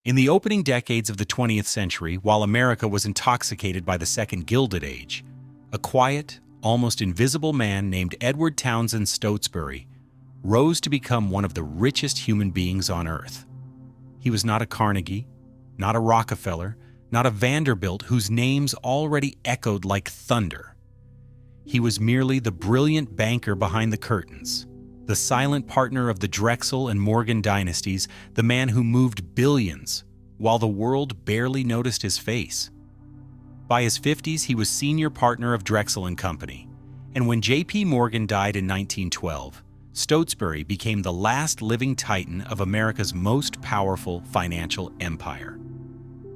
In the opening decades of the 20th century, while America was intoxicated by the Second Gilded Age, a quiet, almost invisible man named Edward Townsend Stotesbury rose to become one of the richest human beings on Earth. He was not a Carnegie, not a Rockefeller, not a Vanderbilt whose names already echoed like thunder. He was merely the brilliant banker behind the curtains, the silent partner of the Drexel and Morgan dynasties, the man who moved billions while the world barely noticed his face. By his 50s, he was senior partner of Drexel and Company, and when J.P. Morgan died in 1912, Stotesbury became the last living titan of America's most powerful financial empire.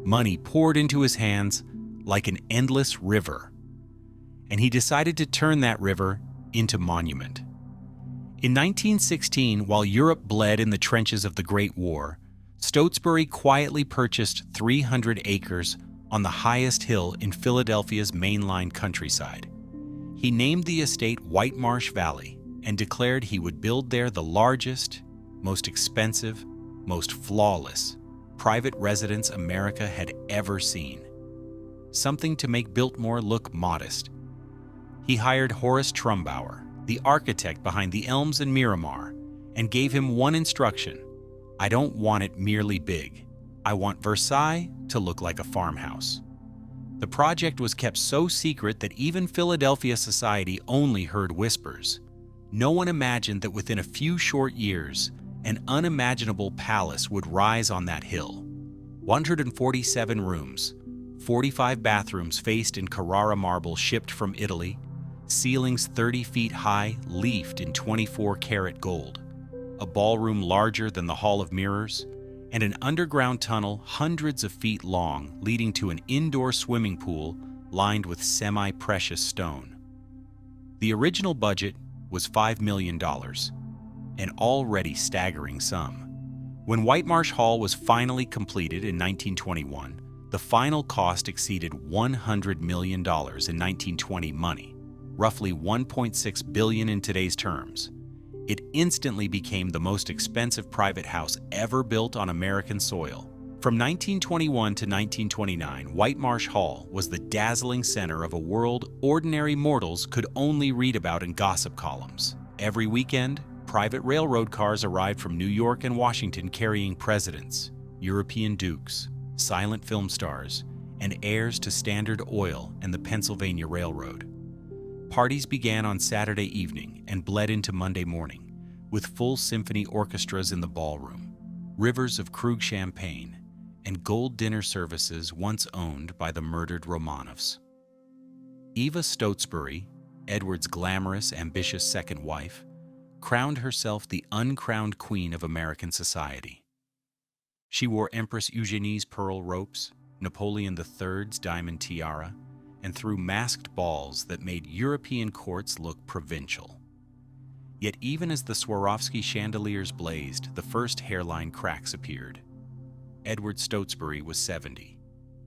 Money poured into his hands like an endless river, and he decided to turn that river into monument. In 1916, while Europe bled in the trenches of the Great War, Stotesbury quietly purchased 300 acres on the highest hill in Philadelphia's mainline countryside. He named the estate Whitemarsh Valley and declared he would build there the largest, most expensive, most flawless private residence America had ever seen. Something to make Biltmore look modest. He hired Horace Trumbauer, the architect behind the Elms and Miramar, and gave him one instruction: I don't want it merely big. I want Versailles to look like a farmhouse. The project was kept so secret that even Philadelphia society only heard whispers. No one imagined that within a few short years, an unimaginable palace would rise on that hill. 147 rooms, 45 bathrooms faced in Carrara marble shipped from Italy, ceilings 30 feet high leafed in 24-karat gold, a ballroom larger than the Hall of Mirrors, and an underground tunnel hundreds of feet long leading to an indoor swimming pool lined with semi-precious stone. The original budget was $5 million, an already staggering sum. When Whitemarsh Hall was finally completed in 1921, the final cost exceeded $100 million in 1920 money, roughly $1.6 billion in today's terms. It instantly became the most expensive private house ever built on American soil. From 1921 to 1929, Whitemarsh Hall was the dazzling center of a world ordinary mortals could only read about in gossip columns. Every weekend, private railroad cars arrived from New York and Washington carrying presidents, European dukes, silent film stars, and heirs to Standard Oil and the Pennsylvania Railroad. Parties began on Saturday evening and bled into Monday morning, with full symphony orchestras in the ballroom, rivers of Krug champagne, and gold dinner services once owned by the murdered Romanovs. Eva Stotesbury, Edward's glamorous, ambitious second wife, crowned herself the uncrowned queen of American society. She wore Empress Eugenie's pearl ropes, Napoleon III's diamond tiara, and threw masked balls that made European courts look provincial. Yet even as the Swarovski chandeliers blazed, the first hairline cracks appeared. Edward Stotesbury was 70.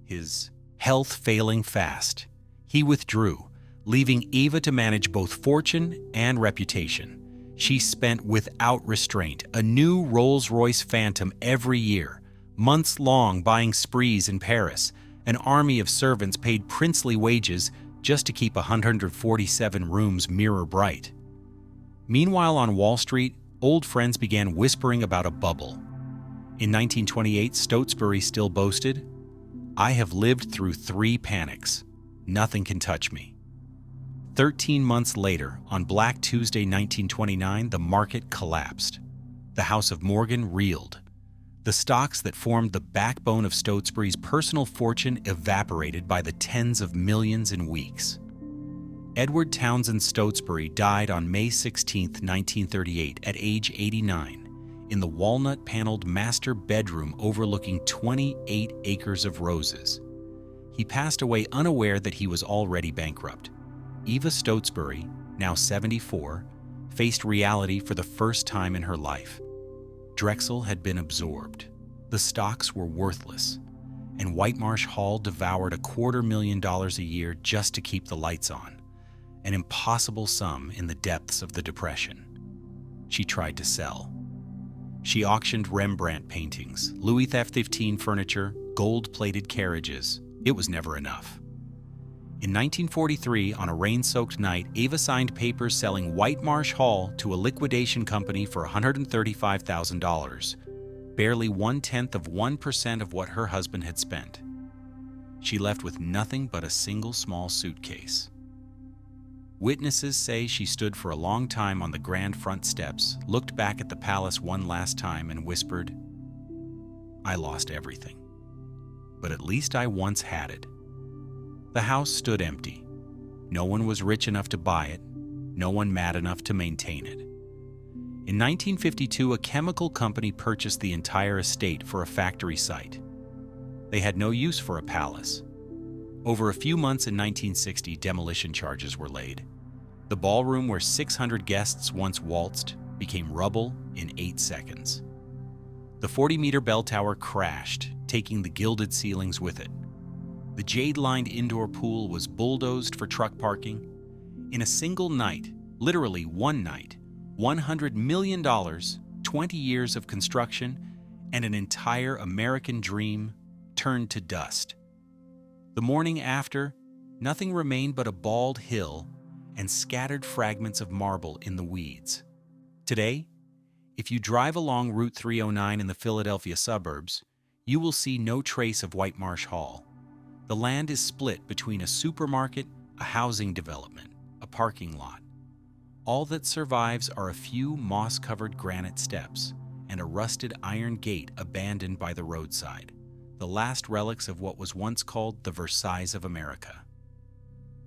His health failing fast, he withdrew, leaving Eva to manage both fortune and reputation. She spent without restraint a new Rolls-Royce Phantom every year, months long buying sprees in Paris. An army of servants paid princely wages just to keep 147 rooms mirror bright. Meanwhile, on Wall Street, old friends began whispering about a bubble. In 1928, Stotesbury still boasted, "I have lived through 3 panics. Nothing can touch me." 13 months later, on Black Tuesday 1929, the market collapsed. The House of Morgan reeled. The stocks that formed the backbone of Stotesbury's personal fortune evaporated by the tens of millions in weeks. Edward Townsend Stotesbury died on May 16, 1938, at age 89, in the walnut-paneled master bedroom overlooking 28 acres of roses. He passed away unaware that he was already bankrupt. Eva Stotesbury, now 74, faced reality for the first time in her life. Drexel had been absorbed. The stocks were worthless, and Whitemarsh Hall devoured $250,000 a year just to keep the lights on, an impossible sum in the depths of the Depression. She tried to sell. She auctioned Rembrandt paintings, Louis XV furniture, gold-plated carriages. It was never enough. In 1943, on a rain-soaked night, Eva signed papers selling Whitemarsh Hall to a liquidation company for $135,000, barely 1/10% of what her husband had spent. She left with nothing but a single small suitcase. Witnesses say she stood for a long time on the grand front steps, looked back at the palace one last time, and whispered, "I lost everything. But at least I once had it." The house stood empty. No one was rich enough to buy it, no one mad enough to maintain it. In 1952, a chemical company purchased the entire estate for a factory site. They had no use for a palace. Over a few months in 1960, demolition charges were laid. The ballroom where 600 guests once waltzed became rubble in 8 seconds. The 40-meter bell tower crashed, taking the gilded ceilings with it. The jade-lined indoor pool was bulldozed for truck parking. In a single night, literally one night, $100 million, 20 years of construction, and an entire American dream turned to dust. The morning after, nothing remained but a bald hill and scattered fragments of marble in the weeds. Today, if you drive along Route 309 in the Philadelphia suburbs, you will see no trace of Whitemarsh Hall. The land is split between a supermarket, a housing development, a parking lot. All that survives are a few moss-covered granite steps and a rusted iron gate abandoned by the roadside, the last relics of what was once called the Versailles of America.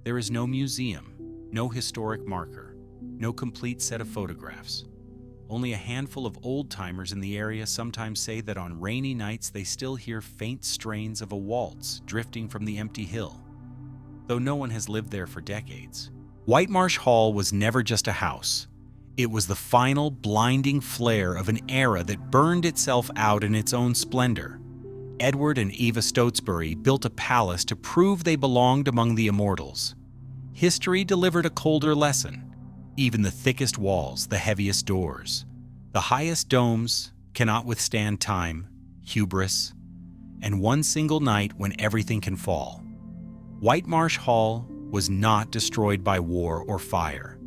There is no museum, no historic marker, no complete set of photographs. Only a handful of old-timers in the area sometimes say that on rainy nights they still hear faint strains of a waltz drifting from the empty hill, though no one has lived there for decades. Whitemarsh Hall was never just a house. It was the final blinding flare of an era that burned itself out in its own splendor. Edward and Eva Stotesbury built a palace to prove they belonged among the immortals. History delivered a colder lesson. Even the thickest walls, the heaviest doors, the highest domes cannot withstand time, hubris, and one single night when everything can fall. Whitemarsh Hall was not destroyed by war or fire.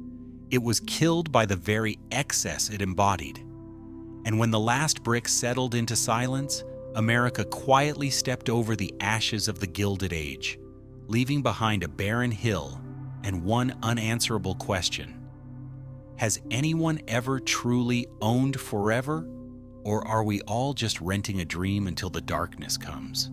It was killed by the very excess it embodied. And when the last brick settled into silence, America quietly stepped over the ashes of the Gilded Age, leaving behind a barren hill and one unanswerable question. Has anyone ever truly owned forever, or are we all just renting a dream until the darkness comes?